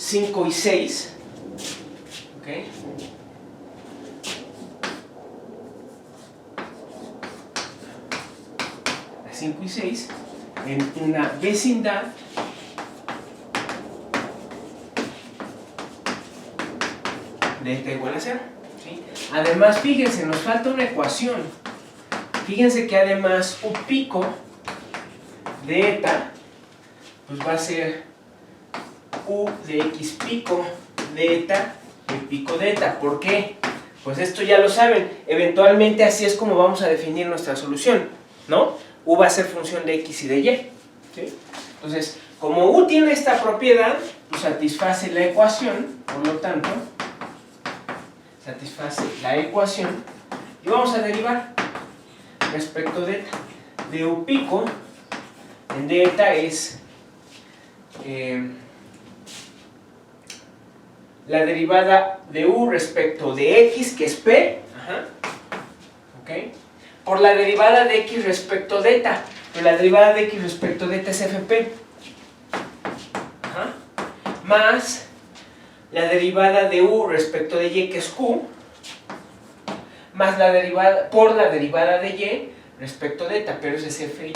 5 y 6, ¿ok? La 5 y 6 en una vecindad de eta igual a 0, ¿sí? Además, fíjense, nos falta una ecuación. Fíjense que además u pico de eta pues va a ser u de x pico de eta y pico de eta. ¿Por qué? Pues esto ya lo saben. Eventualmente así es como vamos a definir nuestra solución, ¿no? U va a ser función de x y de y, ¿sí? Entonces, como u tiene esta propiedad, pues satisface la ecuación, por lo tanto, satisface la ecuación y vamos a derivar respecto de eta. De u pico en de eta es la derivada de u respecto de x, que es p, ¿ok? Por la derivada de x respecto de eta, pero la derivada de x respecto de eta es fp, más la derivada de u respecto de y, que es q, más la derivada por la derivada de y respecto de eta, pero ese es f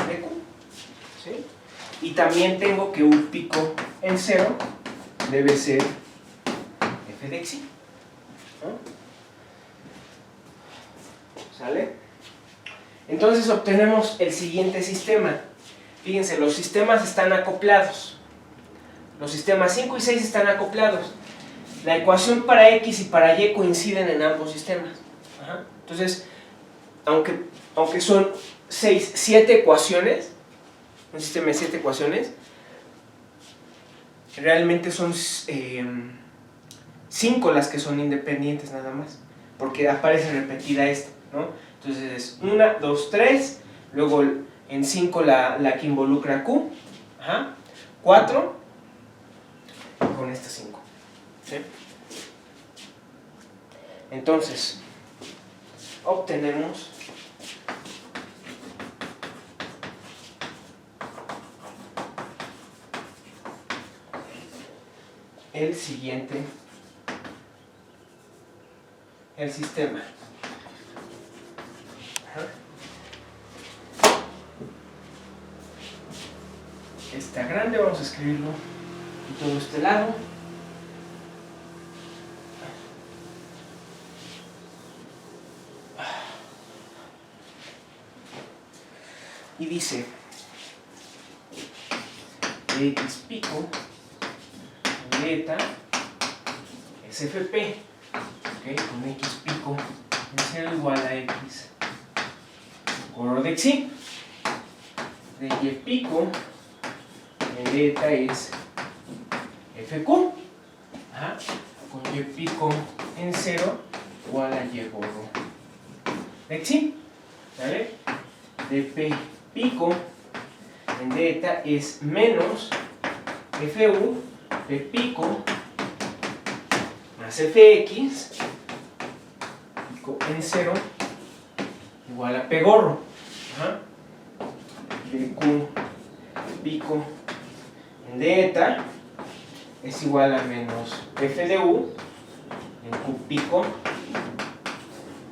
de q, ¿sí? Y también tengo que u pico en 0 debe ser f de x, ¿no? ¿Sale? Entonces obtenemos el siguiente sistema. Fíjense, los sistemas están acoplados. Los sistemas 5 y 6 están acoplados. La ecuación para x y para y coinciden en ambos sistemas. Entonces, aunque son 7 ecuaciones, un sistema de 7 ecuaciones, realmente son 5 las que son independientes nada más, porque aparece repetida esta, ¿no? Entonces es 1, 2, 3, luego en 5 la que involucra q, 4, con estas 5, ¿sí? Entonces obtenemos el siguiente, el sistema. Está grande, vamos a escribirlo en todo este lado. Y dice x pico de eta es fp, ¿okay? Con x pico en 0 igual a x por de x, de y pico de eta es fq, con y pico en 0 igual a y gorro de x, ¿vale? De p pico en de eta es menos fu p pico más fx pico en 0 igual a p gorro, de q pico en de eta es igual a menos f de u en q pico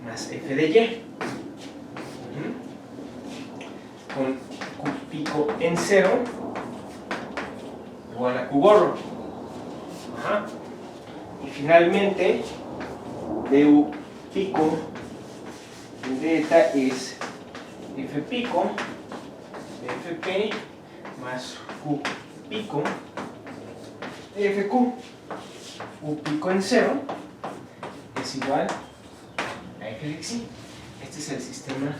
más f de y, con q pico en 0 igual a q gorro. Y finalmente du pico de eta es f pico de fp más q pico de fq. U pico en 0 es igual a f de x. Este es el sistema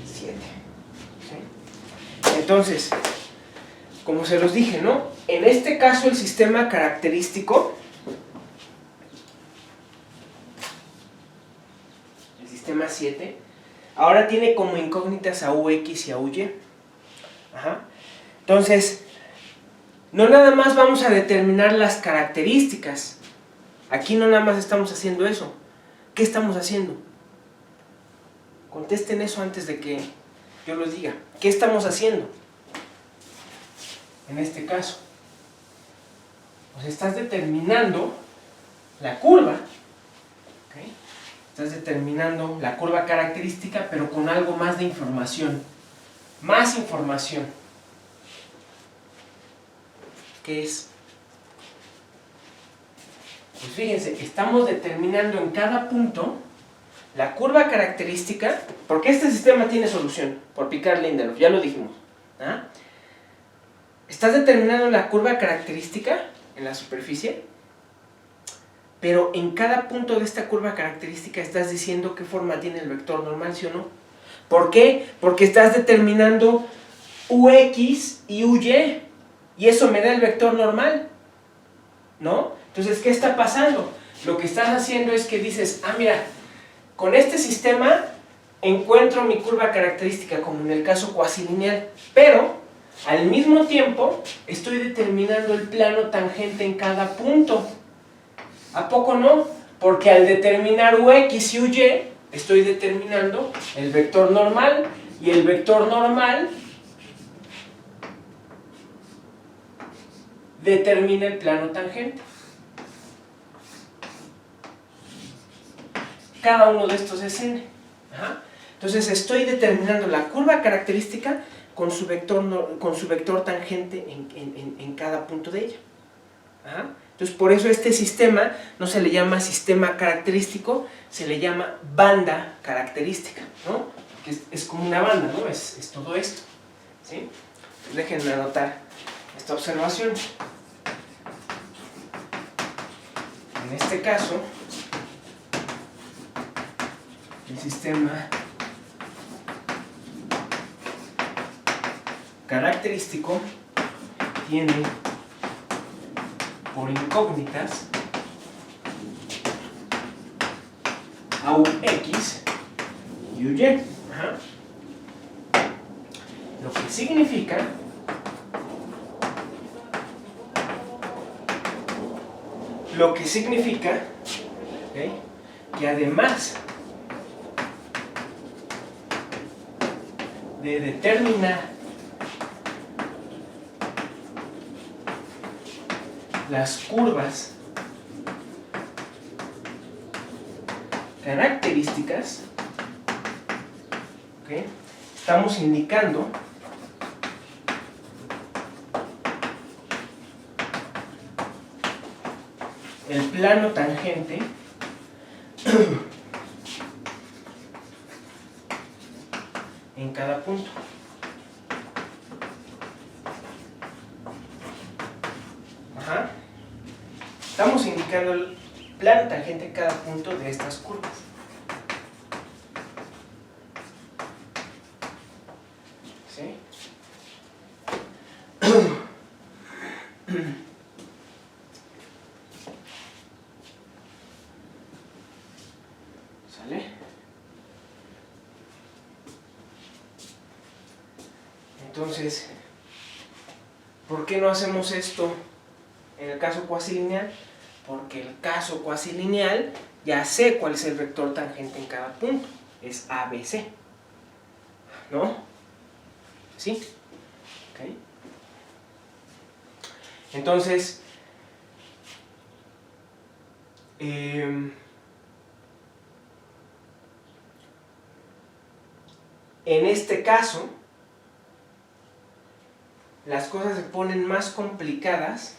7. ¿Sí? Entonces, como se los dije, ¿no? En este caso el sistema característico, el sistema 7, ahora tiene como incógnitas a ux y a uy. Entonces, no nada más vamos a determinar las características. Aquí no nada más estamos haciendo eso. ¿Qué estamos haciendo? Contesten eso antes de que yo los diga. ¿Qué estamos haciendo en este caso? O sea, estás determinando la curva, ¿okay? Estás determinando la curva característica, pero con algo más de información. Más información. ¿Qué es? Pues fíjense, estamos determinando en cada punto la curva característica, porque este sistema tiene solución, por Picard-Lindelof, ya lo dijimos. ¿Ah? Estás determinando la curva característica en la superficie, pero en cada punto de esta curva característica estás diciendo qué forma tiene el vector normal, ¿sí o no? ¿Por qué? Porque estás determinando Ux y Uy, y eso me da el vector normal, ¿no? Entonces, ¿qué está pasando? Lo que estás haciendo es que dices, ah, mira, con este sistema encuentro mi curva característica, como en el caso cuasilineal, pero al mismo tiempo estoy determinando el plano tangente en cada punto. ¿A poco no? Porque al determinar Ux y Uy, estoy determinando el vector normal, y el vector normal determina el plano tangente. Cada uno de estos es n. Ajá. Entonces estoy determinando la curva característica con su vector tangente en cada punto de ella. Ajá. Entonces por eso este sistema no se le llama sistema característico, se le llama banda característica, ¿no? Que es como una banda, ¿no? Es todo esto, ¿sí? Entonces déjenme anotar esta observación. En este caso, el sistema característico tiene por incógnitas a Ux y Uy. Ajá. Lo que significa ¿okay? Que además de determinar las curvas características, ¿okay? Estamos indicando el plano tangente en cada punto. Ajá. Estamos indicando el plano tangente en cada punto de estas curvas. ¿Sí? ¿Sale? Entonces, ¿por qué no hacemos esto en el caso cuasilineal? Porque el caso cuasilineal ya sé cuál es el vector tangente en cada punto, es ABC, ¿no? ¿Sí? ¿Okay? Entonces, en este caso, las cosas se ponen más complicadas,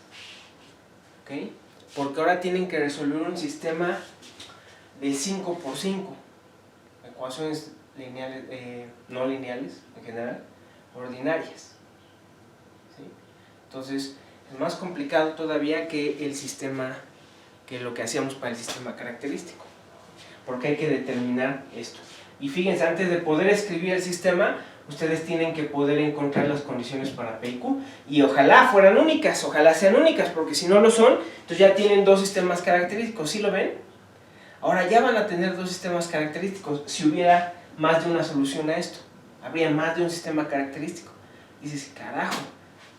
¿okay? Porque ahora tienen que resolver un sistema de 5×5, ecuaciones lineales, no lineales en general, ordinarias, ¿sí? Entonces es más complicado todavía que el sistema, que lo que hacíamos para el sistema característico, porque hay que determinar esto. Y fíjense, antes de poder escribir el sistema, ustedes tienen que poder encontrar las condiciones para P y Q, y ojalá fueran únicas, ojalá sean únicas, porque si no lo son, entonces ya tienen dos sistemas característicos. ¿Sí lo ven? Ahora ya van a tener dos sistemas característicos. Si hubiera más de una solución a esto, habría más de un sistema característico. Y dices, carajo,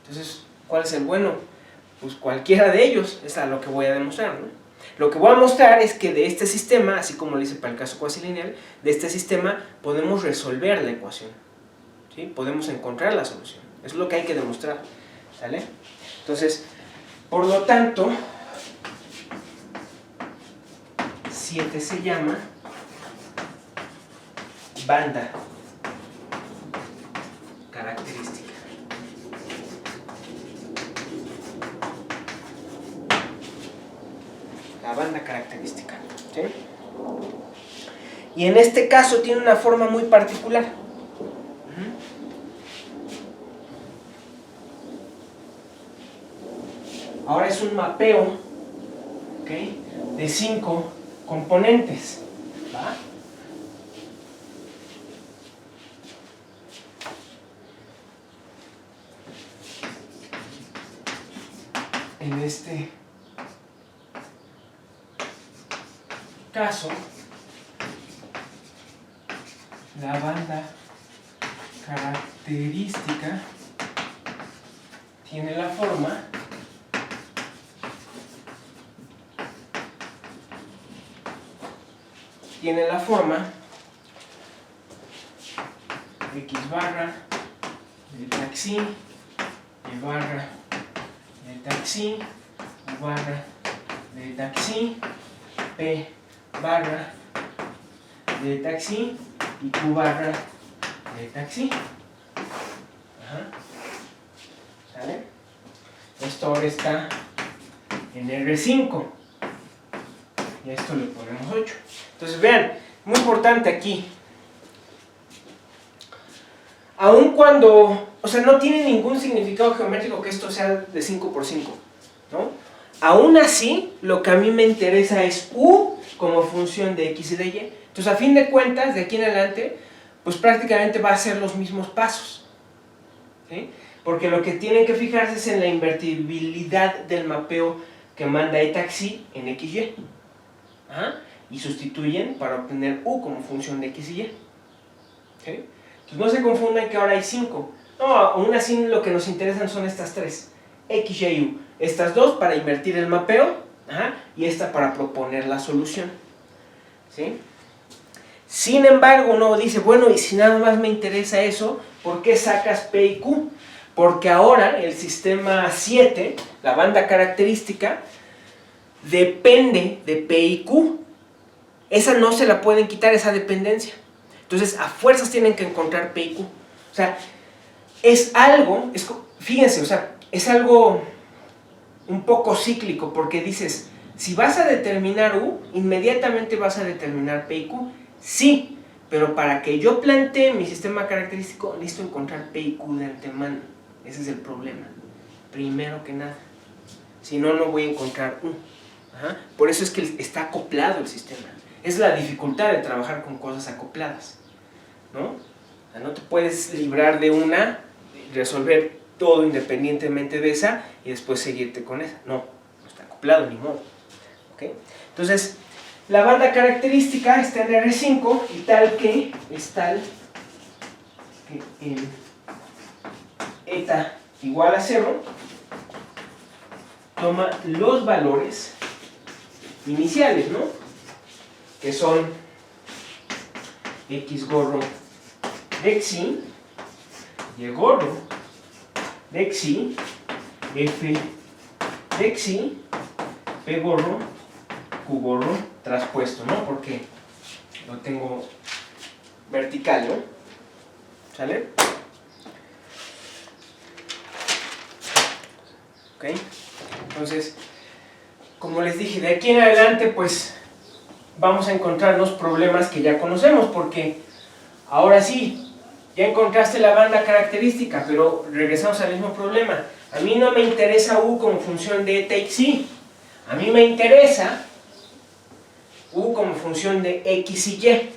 entonces, ¿cuál es el bueno? Pues cualquiera de ellos, es a lo que voy a demostrar, ¿no? Lo que voy a mostrar es que de este sistema, así como lo hice para el caso cuasilineal, de este sistema podemos resolver la ecuación, ¿sí? Podemos encontrar la solución. Eso es lo que hay que demostrar, ¿sale? Entonces, Por lo tanto, 7 se llama banda característica. La banda característica, ¿sí? Y en este caso tiene una forma muy particular. Ahora es un mapeo, ¿okay?, de 5 componentes, ¿va? En este caso, la banda característica tiene la forma X barra delta xi, Y barra delta xi, U barra delta xi, P barra delta xi y Q barra delta xi. ¿Sale? Esto ahora está en R5 y a esto le ponemos 8. Entonces vean, muy importante aquí, aun cuando, o sea, no tiene ningún significado geométrico que esto sea de 5 por 5, ¿no? Aún así, lo que a mí me interesa es U como función de X y de Y. Entonces, a fin de cuentas, de aquí en adelante, pues prácticamente va a ser los mismos pasos, ¿sí? Porque lo que tienen que fijarse es en la invertibilidad del mapeo que manda eta xi en XY. Y sustituyen para obtener U como función de X y Y. ¿Okay? Entonces no se confundan que ahora hay 5. No, aún así lo que nos interesan son estas 3. X, Y, U. Estas 2 para invertir el mapeo, y esta para proponer la solución. ¿Sí? Sin embargo, uno dice, bueno, y si nada más me interesa eso, ¿por qué sacas P y Q? Porque ahora el sistema 7, la banda característica, depende de P y Q. Esa no se la pueden quitar, esa dependencia. Entonces, a fuerzas tienen que encontrar P y Q. O sea, es algo, fíjense, o sea, es algo un poco cíclico, porque dices, si vas a determinar U, inmediatamente vas a determinar P y Q. Sí, pero para que yo plantee mi sistema característico, necesito encontrar P y Q de antemano. Ese es el problema, primero que nada. Si no, no voy a encontrar U. Por eso es que está acoplado el sistema. Es la dificultad de trabajar con cosas acopladas, ¿no? O sea, no te puedes librar de una, resolver todo independientemente de esa y después seguirte con esa. No está acoplado, ni modo. ¿Okay? Entonces, la banda característica está en R5 y tal que es tal que en eta igual a 0 toma los valores iniciales, ¿no? Que son X gorro de xi, Y gorro de xi, F de xi, P gorro, Q gorro traspuesto, ¿no? Porque lo tengo vertical, ¿no? ¿Sale? ¿Ok? Entonces, como les dije, de aquí en adelante, pues vamos a encontrarnos problemas que ya conocemos, porque ahora sí, ya encontraste la banda característica, pero regresamos al mismo problema. A mí no me interesa U como función de eta y xi, a mí me interesa U como función de X y Y,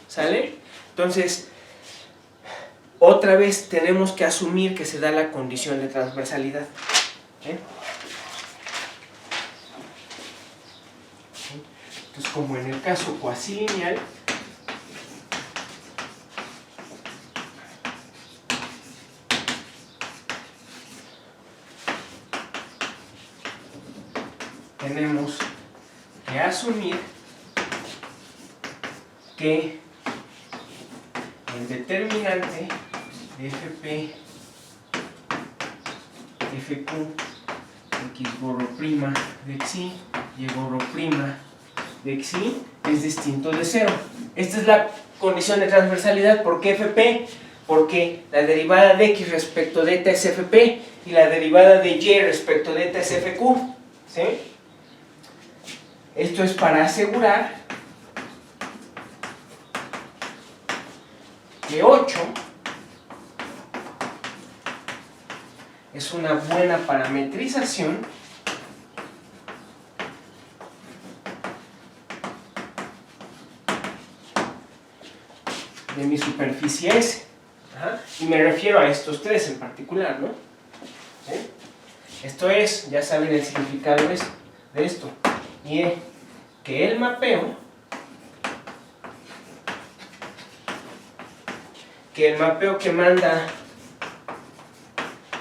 ¿sale? Entonces, otra vez tenemos que asumir que se da la condición de transversalidad. Entonces, como en el caso cuasilineal, tenemos que asumir que el determinante de Fp, Fq X gorro prima de xi y gorro prima de xi es distinto de 0. Esta es la condición de transversalidad. ¿Por qué fp? Porque la derivada de x respecto de eta es fp y la derivada de y respecto de eta es fq. ¿Sí? Esto es para asegurar que 8 es una buena parametrización de mi superficie S. Ajá. Y me refiero a estos tres en particular, ¿no? ¿Sí? Esto es, ya saben el significado de esto. Y es que el mapeo que manda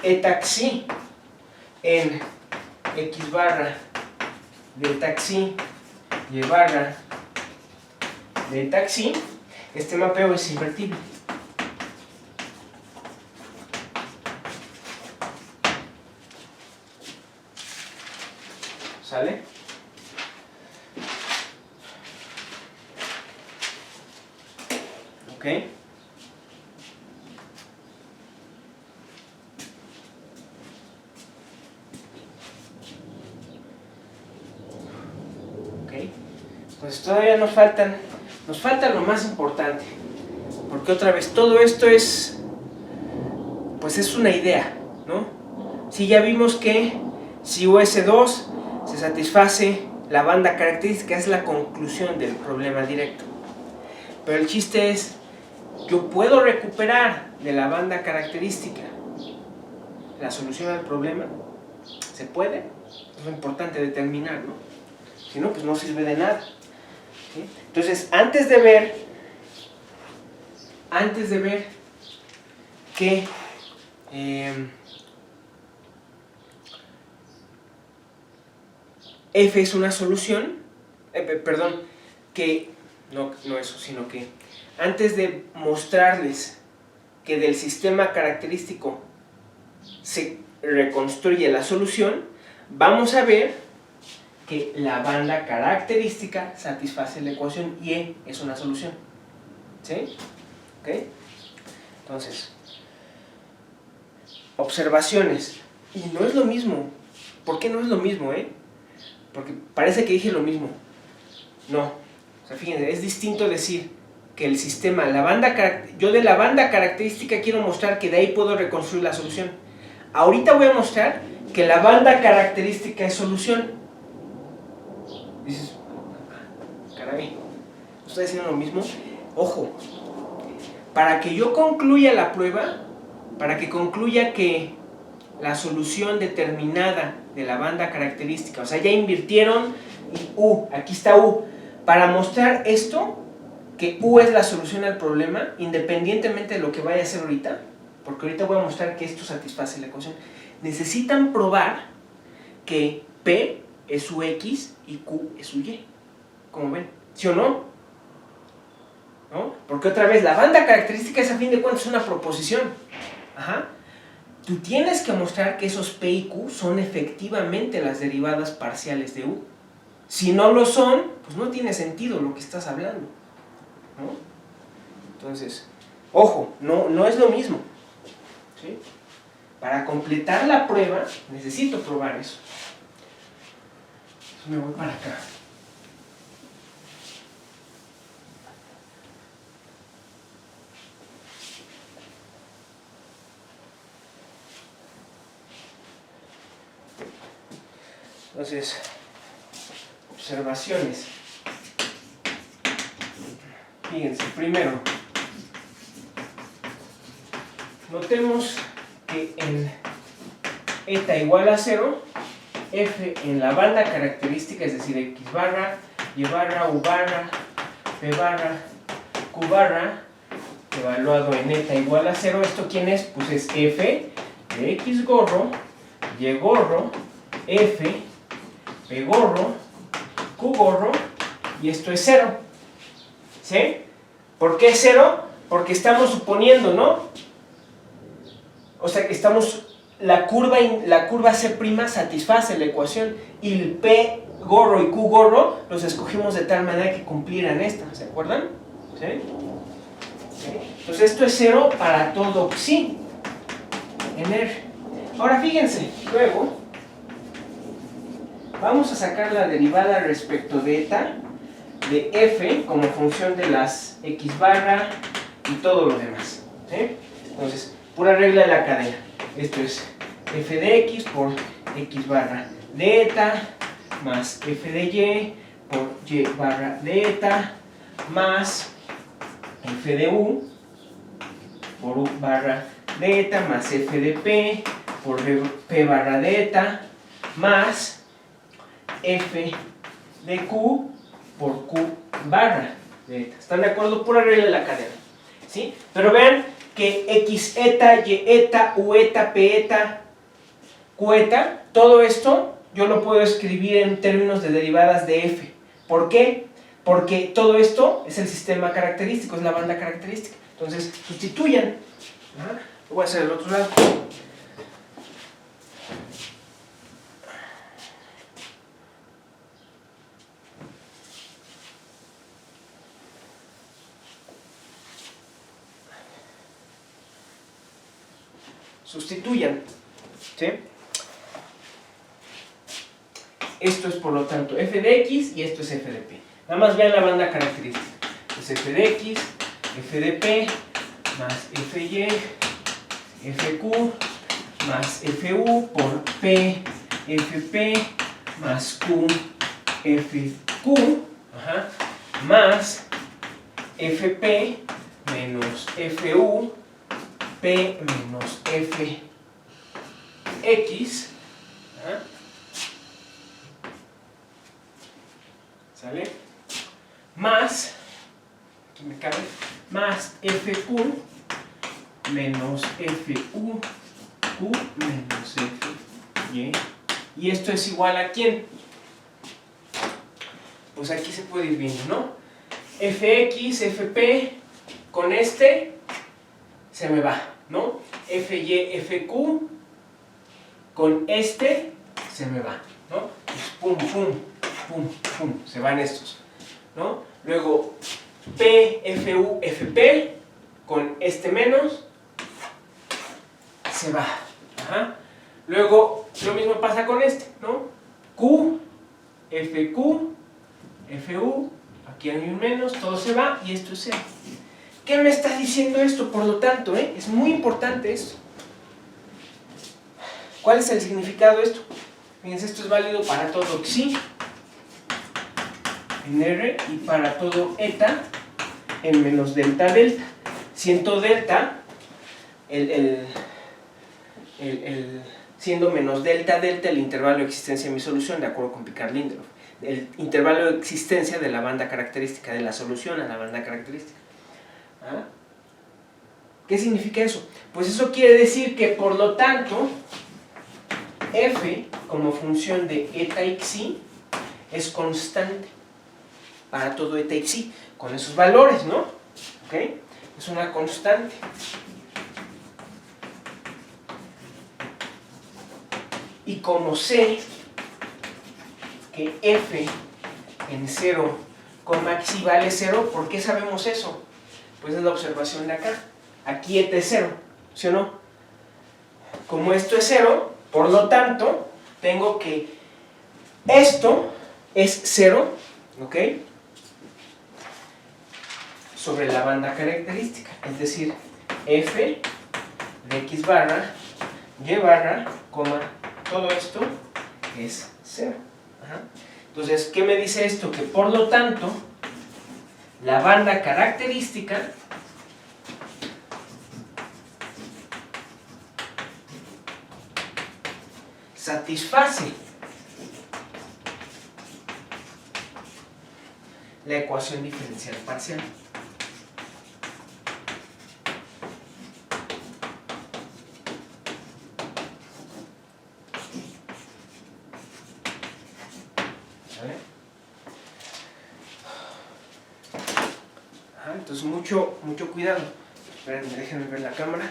eta xi en x barra de eta xi y barra de eta xi, este mapeo es invertible. ¿Sale? Ok. Pues todavía nos falta lo más importante, porque otra vez todo esto es, pues es una idea, ¿no? Si ya vimos que si US2 se satisface la banda característica, es la conclusión del problema directo. Pero el chiste es, yo puedo recuperar de la banda característica la solución al problema. ¿Se puede? Es lo importante determinar, ¿no? Si no, pues no sirve de nada. ¿Sí? Entonces, antes de ver que F es una solución, no eso, sino que antes de mostrarles que del sistema característico se reconstruye la solución, vamos a ver que la banda característica satisface la ecuación y E es una solución. ¿Sí? ¿Ok? Entonces, observaciones. Y no es lo mismo. ¿Por qué no es lo mismo, Porque parece que dije lo mismo. No. O sea, fíjense, es distinto decir que el sistema, yo de la banda característica quiero mostrar que de ahí puedo reconstruir la solución. Ahorita voy a mostrar que la banda característica es solución. Dices, caray, ¿no estoy haciendo lo mismo? Ojo, para que yo concluya la prueba, para que concluya que la solución determinada de la banda característica, o sea, ya invirtieron y U, aquí está U, para mostrar esto, que U es la solución al problema, independientemente de lo que vaya a hacer ahorita, porque ahorita voy a mostrar que esto satisface la ecuación, necesitan probar que P es su X y Q es su Y. ¿Cómo ven? ¿Sí o no? ¿No? Porque otra vez, la banda característica es a fin de cuentas una proposición. Ajá. Tú tienes que mostrar que esos P y Q son efectivamente las derivadas parciales de U. Si no lo son, pues no tiene sentido lo que estás hablando, ¿no? Entonces, ojo, no es lo mismo. ¿Sí? Para completar la prueba, necesito probar eso. Entonces me voy para acá. Entonces, observaciones. Fíjense, primero, notemos que en eta igual a 0, F en la banda característica, es decir, X barra, Y barra, U barra, P barra, Q barra, evaluado en eta igual a 0, ¿esto quién es? Pues es F de X gorro, Y gorro, F, P gorro, Q gorro, y esto es 0. ¿Sí? ¿Por qué es 0? Porque estamos suponiendo, ¿no? O sea, que estamos la curva C' satisface la ecuación y el P gorro y Q gorro los escogimos de tal manera que cumplieran esta, ¿se acuerdan? ¿Sí? ¿Sí? Entonces esto es 0 para todo Xi en R. Ahora fíjense, luego vamos a sacar la derivada respecto de eta de f como función de las x barra y todo lo demás. ¿Sí? Entonces, pura regla de la cadena. Esto es f de x por x barra de eta más f de y por y barra de eta más f de u por u barra de eta más f de p por p barra de eta más f de q por q barra de eta. ¿Están de acuerdo? Pura regla de la cadena. ¿Sí? Pero vean que x eta, y eta, u eta, p eta, q eta, todo esto yo lo puedo escribir en términos de derivadas de f. ¿Por qué? Porque todo esto es el sistema característico, es la banda característica. Entonces, sustituyan. Lo voy a hacer del otro lado. Sustituyan. ¿Sí? Esto es por lo tanto f de x y esto es f de p. Nada más vean la banda característica. Es f de x, f de p, más fy, fq, más fu por p, fp, más q, fq, más fp menos fu, p menos fx, ¿sale? Más, aquí me cabe, más fq menos fu, q menos fy. ¿Y esto es igual a quién? Pues aquí se puede ir viendo, ¿no? fx, fp, con este se me va, ¿no? fy, fq, con este se me va, ¿no? Pues pum, pum, pum, pum, se van estos, ¿no? Luego p, fu, fp, con este menos, se va. Luego lo mismo pasa con este, ¿no? q, fq, fu, aquí hay un menos, todo se va y esto es 0. ¿Qué me está diciendo esto? Por lo tanto, es muy importante esto. ¿Cuál es el significado de esto? Fíjense, esto es válido para todo xi en R y para todo eta en menos delta delta. Siendo delta, siendo menos delta delta el intervalo de existencia de mi solución, de acuerdo con Picard-Lindelof. El intervalo de existencia de la banda característica, de la solución a la banda característica. ¿Qué significa eso? Pues eso quiere decir que, por lo tanto, f como función de eta y xi es constante para todo eta y xi, con esos valores, ¿no? ¿Ok? Es una constante. Y como sé que f en 0, xi vale 0, ¿por qué sabemos eso? Pues es la observación de acá. Aquí eta es 0, ¿sí o no? Como esto es 0, por lo tanto, tengo que esto es 0, ¿ok? Sobre la banda característica, es decir, f de x barra, y barra, coma, todo esto es 0. Entonces, ¿qué me dice esto? Que por lo tanto, la banda característica satisface la ecuación diferencial parcial. ¿Vale? Entonces mucho cuidado. Esperen, déjenme ver la cámara.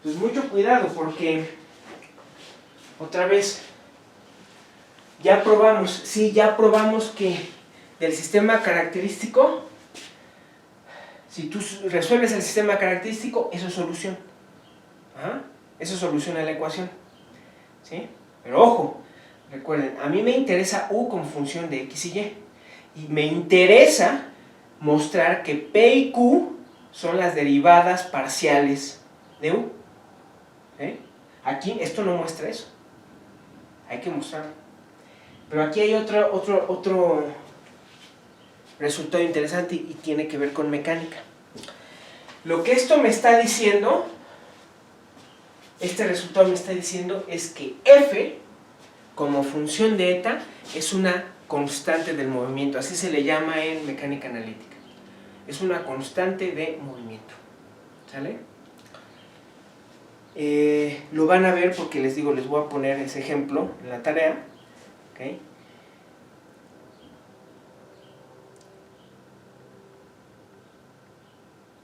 Entonces mucho cuidado porque, otra vez, ya probamos que del sistema característico, si tú resuelves el sistema característico, eso es solución. Ajá. Eso soluciona la ecuación. ¿Sí? Pero ojo, recuerden, a mí me interesa U como función de X y Y. Y me interesa mostrar que P y Q son las derivadas parciales de U. ¿Sí? Aquí esto no muestra eso. Hay que mostrarlo. Pero aquí hay otro resultado interesante y tiene que ver con mecánica. Lo que esto me está diciendo, este resultado me está diciendo es que F, como función de eta, es una constante del movimiento. Así se le llama en mecánica analítica. Es una constante de movimiento. ¿Sale? Lo van a ver porque les digo, les voy a poner ese ejemplo en la tarea. ¿Okay?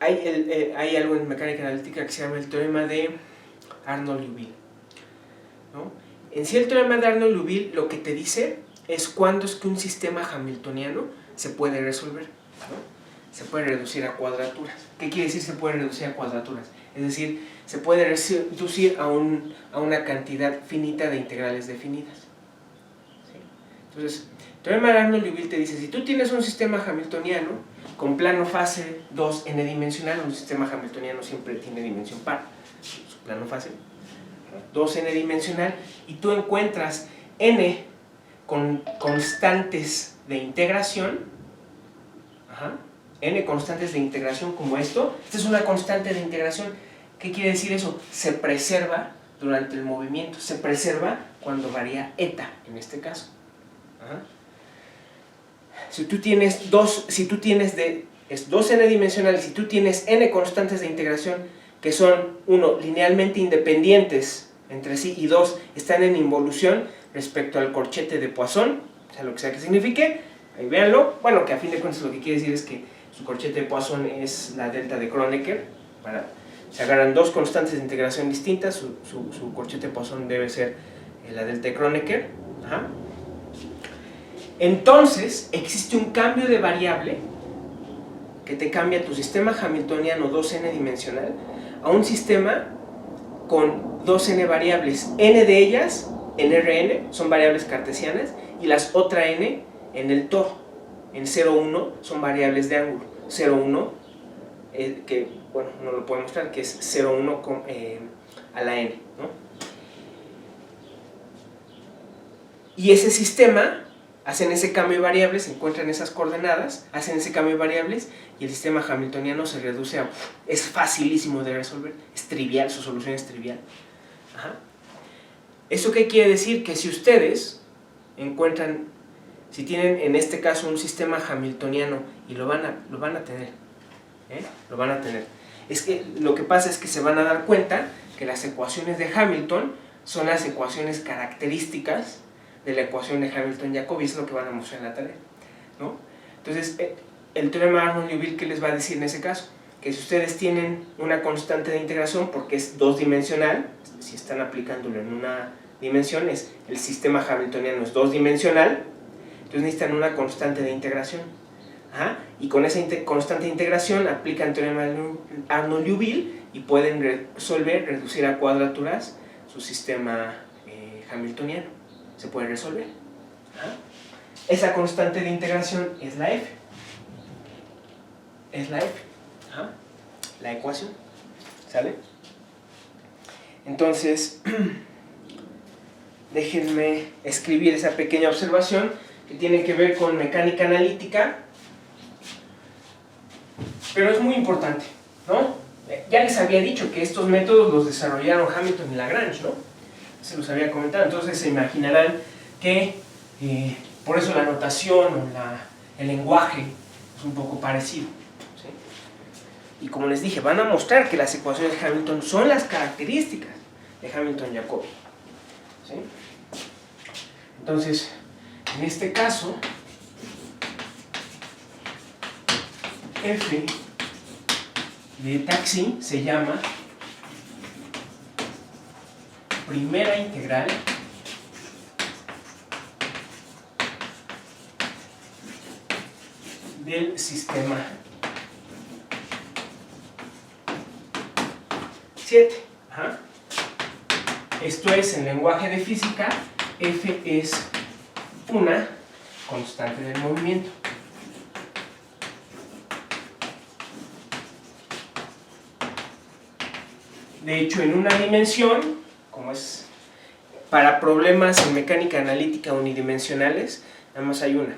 Hay algo en mecánica analítica que se llama el teorema de Arnold-Liouville, ¿no? En sí, el teorema de Arnold-Liouville lo que te dice es cuándo es que un sistema hamiltoniano se puede resolver, ¿no? Se puede reducir a cuadraturas. ¿Qué quiere decir se puede reducir a cuadraturas? Es decir, se puede reducir a una cantidad finita de integrales definidas. ¿Sí? Entonces, el teorema de Arnold-Liouville te dice, si tú tienes un sistema hamiltoniano con plano fase 2 n-dimensional, un sistema hamiltoniano siempre tiene dimensión par, su plano fase 2 n-dimensional, y tú encuentras n con constantes de integración, n constantes de integración como esto. Esta es una constante de integración. ¿Qué quiere decir eso? Se preserva durante el movimiento, se preserva cuando varía eta, en este caso. Si tú tienes dos n-dimensionales, si tú tienes n constantes de integración que son, uno, linealmente independientes entre sí, y dos, están en involución respecto al corchete de Poisson, o sea, lo que sea que signifique, ahí véanlo. Bueno, que a fin de cuentas lo que quiere decir es que su corchete de Poisson es la delta de Kronecker. Se agarran dos constantes de integración distintas, su corchete de Poisson debe ser la delta de Kronecker. Entonces, existe un cambio de variable que te cambia tu sistema hamiltoniano 2n dimensional a un sistema con 2n variables. N de ellas, en Rn, son variables cartesianas, y las otra n en el toro. En 0, 1 son variables de ángulo. 0, 1, que, bueno, no lo puedo mostrar, que es 0, 1 a la n, ¿no? Y ese sistema, hacen ese cambio de variables, encuentran esas coordenadas, hacen ese cambio de variables, y el sistema hamiltoniano se reduce a... es facilísimo de resolver, es trivial, su solución es trivial. ¿Eso qué quiere decir? Que si ustedes encuentran, si tienen en este caso un sistema hamiltoniano, y lo van a tener, lo van a tener, es que lo que pasa es que se van a dar cuenta que las ecuaciones de Hamilton son las ecuaciones características de la ecuación de Hamilton-Jacobi, es lo que van a mostrar en la tarea, ¿no? Entonces, el teorema de Arnold-Liouville, ¿qué les va a decir en ese caso? Que si ustedes tienen una constante de integración, porque es dos dimensional, si están aplicándolo en una dimensión, el sistema hamiltoniano es dos dimensional, entonces necesitan una constante de integración. Y con esa constante de integración aplican el teorema de Arnold-Liouville y pueden reducir a cuadraturas su sistema hamiltoniano. Se puede resolver. Esa constante de integración es la F. Es la F. La ecuación. ¿Sale? Entonces, déjenme escribir esa pequeña observación que tiene que ver con mecánica analítica, pero es muy importante, ¿no? Ya les había dicho que estos métodos los desarrollaron Hamilton y Lagrange, ¿no? Se los había comentado. Entonces se imaginarán que por eso la notación o el lenguaje es un poco parecido, ¿sí? Y como les dije, van a mostrar que las ecuaciones de Hamilton son las características de Hamilton-Jacobi, ¿sí? Entonces, en este caso, F de taxi se llama primera integral del sistema 7. Ajá. Esto es, en lenguaje de física, F es una constante del movimiento. De hecho, en una dimensión, como es para problemas en mecánica analítica unidimensionales, nada más hay una.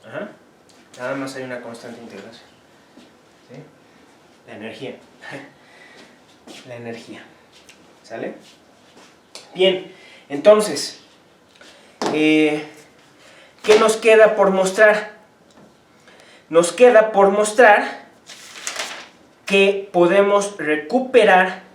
Ajá. Nada más hay una constante de integración. ¿Sí? La energía. La energía. ¿Sale? Bien, entonces, ¿qué nos queda por mostrar? Nos queda por mostrar que podemos recuperar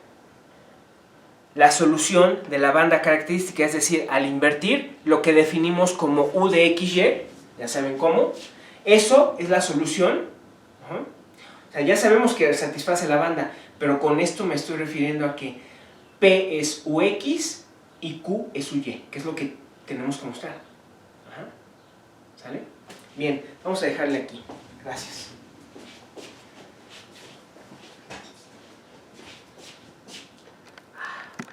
la solución de la banda característica, es decir, al invertir lo que definimos como U de XY, ya saben cómo, eso es la solución. O sea, ya sabemos que satisface la banda, pero con esto me estoy refiriendo a que P es UX y Q es UY, que es lo que tenemos que mostrar. Ajá. ¿Sale? Bien, vamos a dejarle aquí. Gracias.